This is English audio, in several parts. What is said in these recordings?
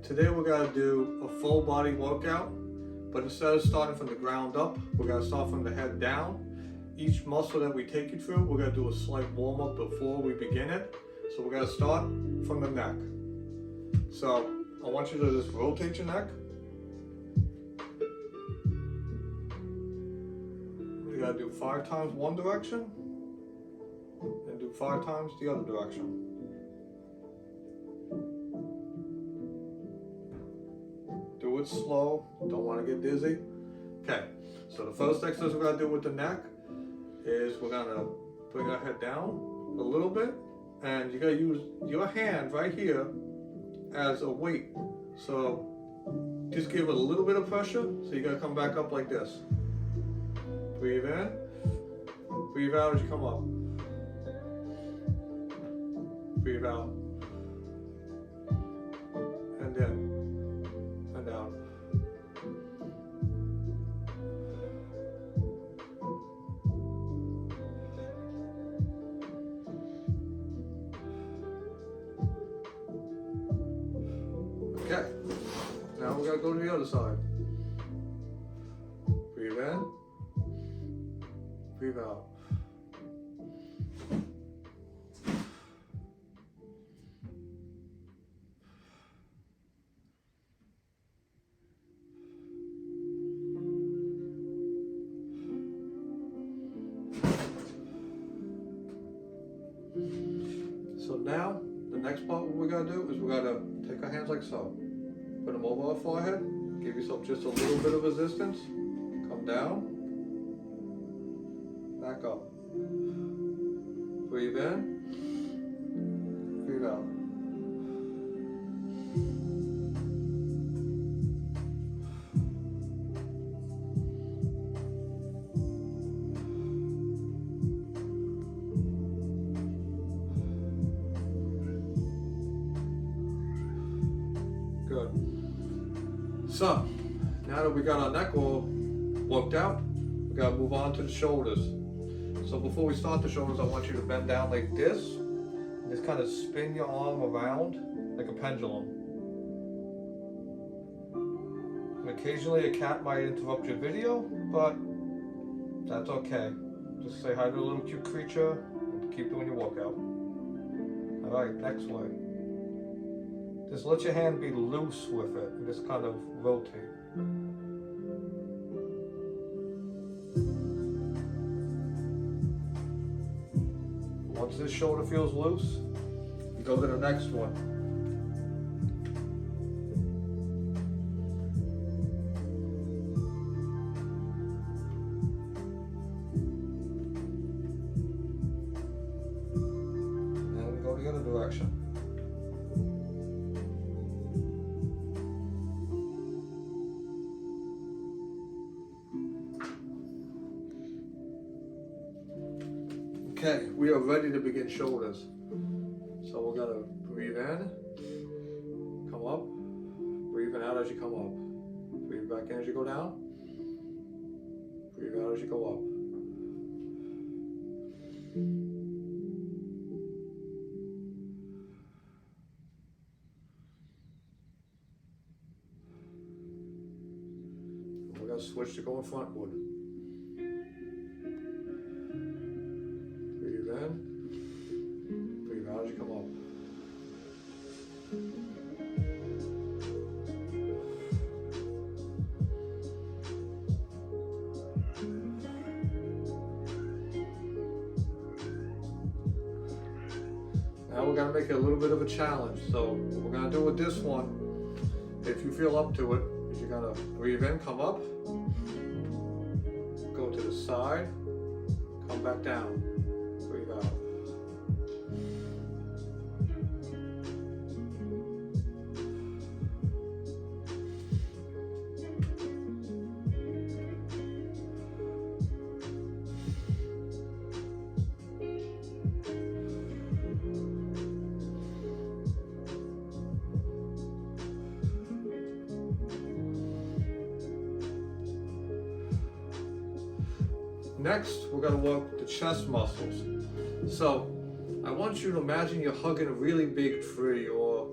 Today we're going to do a full body workout, but instead of starting from the ground up, we're going to start from the head down. Each muscle that we take you through, we're going to do a slight warm up before we begin it. So we're going to start from the neck. So I want you to just rotate your neck. We got to do 5 times one direction and do 5 times the other direction. Do it slow, don't want to get dizzy. Okay, so the first exercise we're going to do with the neck is we're going to bring our head down a little bit, and you're going to use your hand right here as a weight. So just give it a little bit of pressure, so you're going to come back up like this. Breathe in, breathe out as you come up. Breathe out, and in. Down. Okay, now we're going to go to the other side. Breathe in, breathe out. So now, the next part what we're going to do is we're going to take our hands like so. Put them over our forehead. Give yourself just a little bit of resistance. Come down. Back up. Breathe in. Breathe out. Good. So, now that we got our neck all worked out, we got to move on to the shoulders. So before we start the shoulders, I want you to bend down like this, and just kind of spin your arm around like a pendulum. And occasionally a cat might interrupt your video, but that's okay. Just say hi to a little cute creature and keep doing your workout. Alright, next way. Just let your hand be loose with it and just kind of rotate. Once this shoulder feels loose, you go to the next one. And then we go the other direction. Okay, we are ready to begin shoulders. So we're going to breathe in, come up, breathe out as you come up. Breathe back in as you go down, breathe out as you go up. We're going to switch to going frontward. Breathe out as you come up. Now we're going to make it a little bit of a challenge. So what we're going to do with this one, if you feel up to it, is you're going to breathe in, come up, go to the side, come back down, breathe out. Next, we're going to work the chest muscles. So I want you to imagine you're hugging a really big tree, or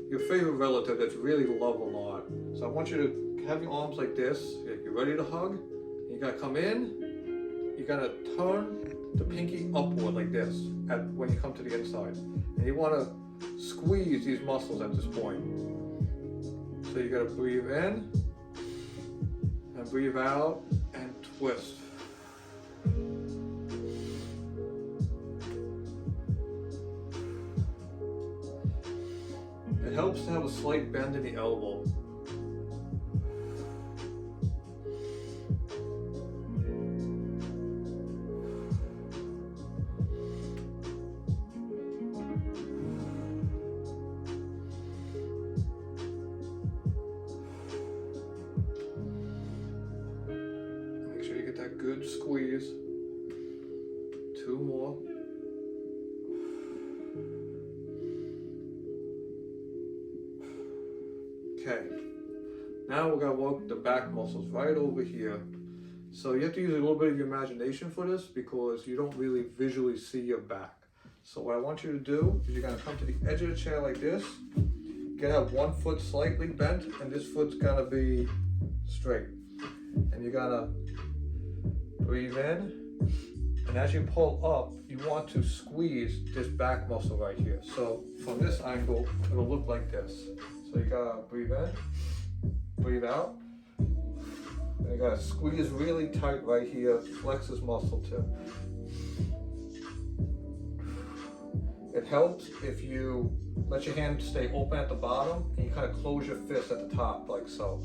your favorite relative that you really love a lot. So I want you to have your arms like this. You're ready to hug. You gotta come in. You gotta turn the pinky upward like this when you come to the inside. And you wanna squeeze these muscles at this point. So you gotta breathe in and breathe out and twist. It helps to have a slight bend in the elbow. Make sure you get that good squeeze. 2 more. Okay, now we're gonna work the back muscles right over here. So you have to use a little bit of your imagination for this because you don't really visually see your back. So what I want you to do is you're gonna come to the edge of the chair like this. You're gonna have one foot slightly bent and this foot's gonna be straight. And you're gonna breathe in. And as you pull up, you want to squeeze this back muscle right here. So from this angle, it'll look like this. So you gotta breathe in, breathe out, and you gotta squeeze really tight right here, flex this muscle too. It helps if you let your hand stay open at the bottom and you kind of close your fist at the top like so.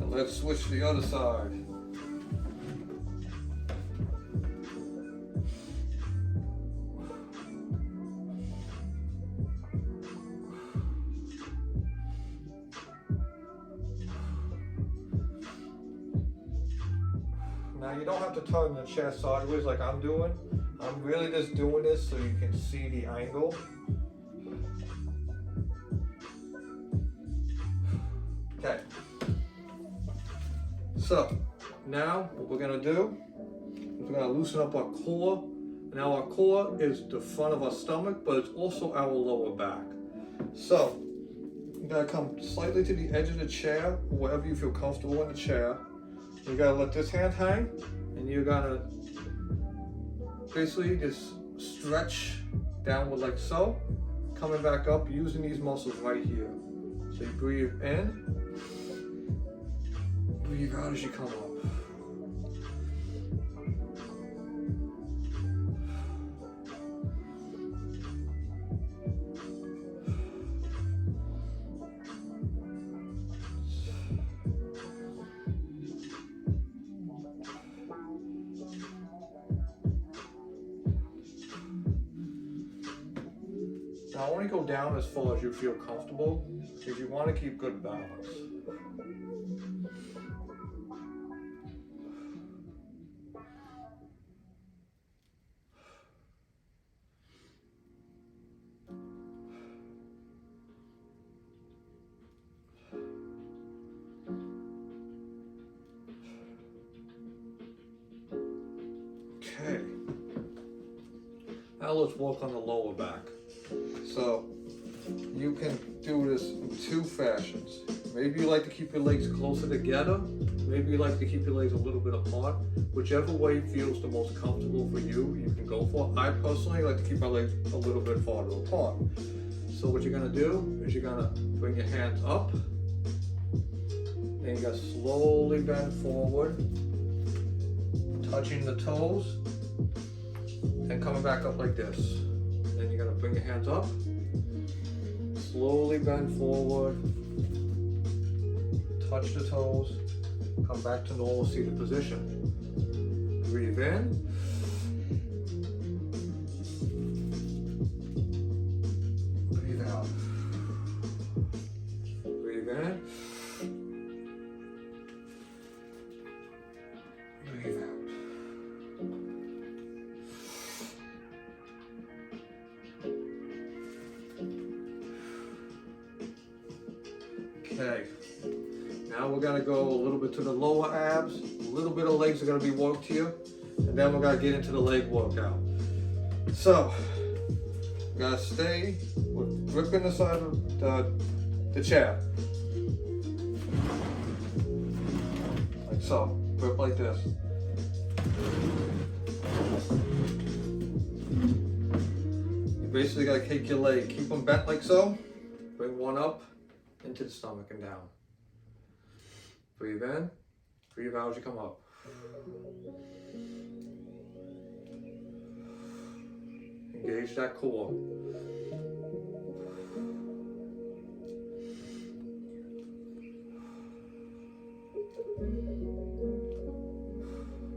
Let's switch to the other side. Now you don't have to turn the chair sideways like I'm doing. I'm really just doing this so you can see the angle. Okay. So now what we're gonna do is we're gonna loosen up our core. Now our core is the front of our stomach, but it's also our lower back. So you gotta come slightly to the edge of the chair, wherever you feel comfortable in the chair. You gotta let this hand hang, and you're gonna basically just stretch downward like so, coming back up using these muscles right here. So you breathe in. Breathe out as you come up. Now I want to go down as far as you feel comfortable because you want to keep good balance. Okay, now let's work on the lower back. So you can do this in 2 fashions. Maybe you like to keep your legs closer together. Maybe you like to keep your legs a little bit apart. Whichever way feels the most comfortable for you, you can go for. I personally like to keep my legs a little bit farther apart. So what you're gonna do is you're gonna bring your hands up. And you're gonna slowly bend forward, touching the toes, and coming back up like this. Then you're gonna bring your hands up, slowly bend forward, touch the toes, come back to normal seated position. Breathe in. Breathe out. Breathe in. Breathe out. Okay. Now we're gonna go a little bit to the lower abs. A little bit of legs are gonna be worked here. And then we're gonna get into the leg workout. So, we gotta stay with gripping the side of the chair. Like so. Grip like this. You basically gotta kick your leg. Keep them bent like so. Bring one up into the stomach and down. Breathe in. Breathe out as you come up. Engage that core.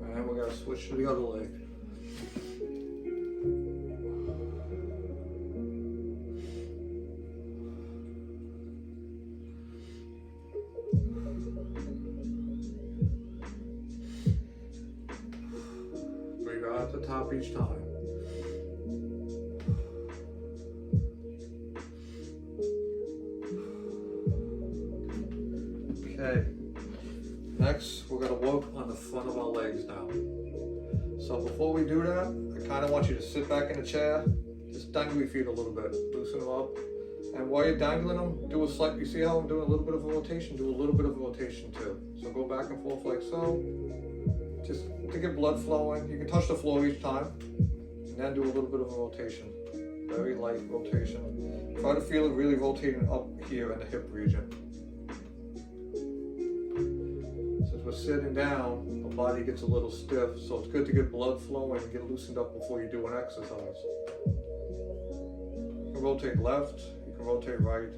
And we're gonna switch to the other leg. Breathe out at the top each time. Okay, next we're going to work on the front of our legs now. So before we do that, I kind of want you to sit back in the chair, just dangle your feet a little bit, loosen them up. And while you're dangling them, do a slight, you see how I'm doing a little bit of a rotation? Do a little bit of a rotation too. So go back and forth like so, just to get blood flowing. You can touch the floor each time, and then do a little bit of a rotation. Very light rotation. Try to feel it really rotating up here in the hip region. We're sitting down, the body gets a little stiff, so it's good to get blood flowing and get loosened up before you do an exercise. You can rotate left, you can rotate right,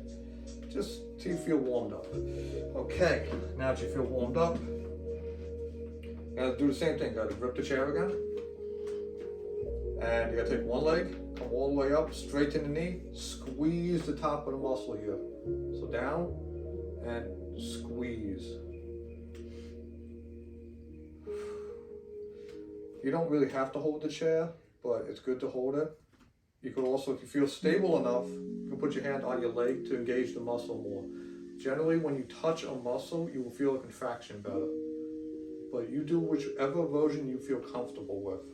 just till you feel warmed up. Okay, now that you feel warmed up, you gotta do the same thing. You gotta grip the chair again, and you gotta take one leg, come all the way up, straight to the knee, squeeze the top of the muscle here. So down, and squeeze. You don't really have to hold the chair, but it's good to hold it. You could also, if you feel stable enough, you can put your hand on your leg to engage the muscle more. Generally, when you touch a muscle, you will feel a contraction better. But you do whichever version you feel comfortable with.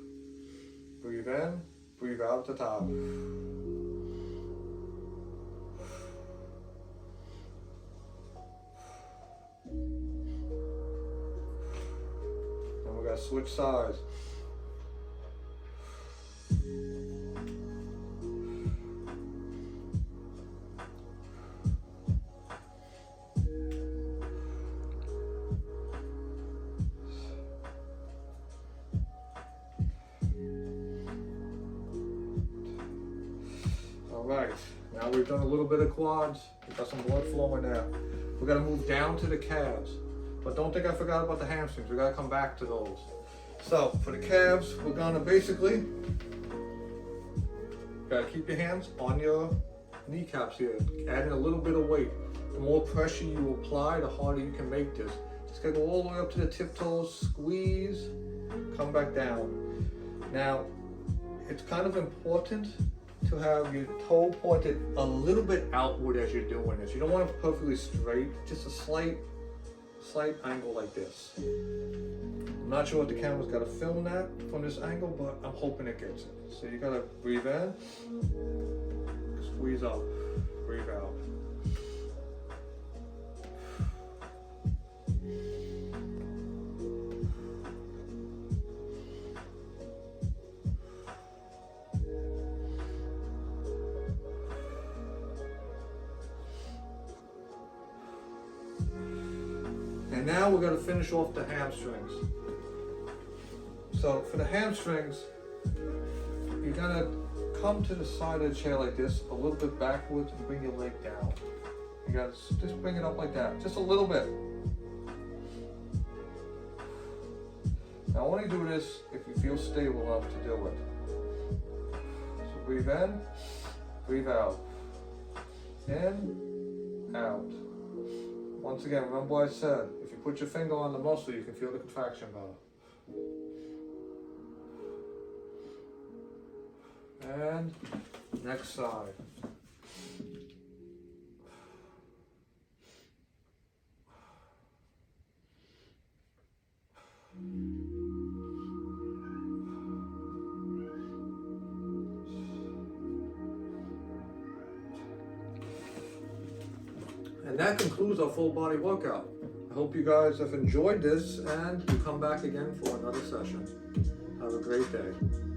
Breathe in, breathe out at the top. And we're gonna switch sides. Alright, now we've done a little bit of quads, we've got some blood flowing there. We're gonna move down to the calves, but don't think I forgot about the hamstrings, we gotta come back to those. So, for the calves, we're gonna basically, gotta keep your hands on your kneecaps here, adding a little bit of weight. The more pressure you apply, the harder you can make this. Just gotta go all the way up to the tiptoes, squeeze, come back down. Now, it's kind of important to have your toe pointed a little bit outward as you're doing this. You don't want it perfectly straight, just a slight angle like this. I'm not sure what the camera's got to film that from this angle, but I'm hoping it gets it. So you gotta breathe in, squeeze up, breathe out. And now we're going to finish off the hamstrings. So for the hamstrings, you're going to come to the side of the chair like this, a little bit backwards, and bring your leg down. You got to just bring it up like that, just a little bit. Now only do this if you feel stable enough to do it. So breathe in, breathe out. In, out. Once again, remember what I said, if you put your finger on the muscle, you can feel the contraction better. And next side. And that concludes our full body workout. I hope you guys have enjoyed this and you come back again for another session. Have a great day.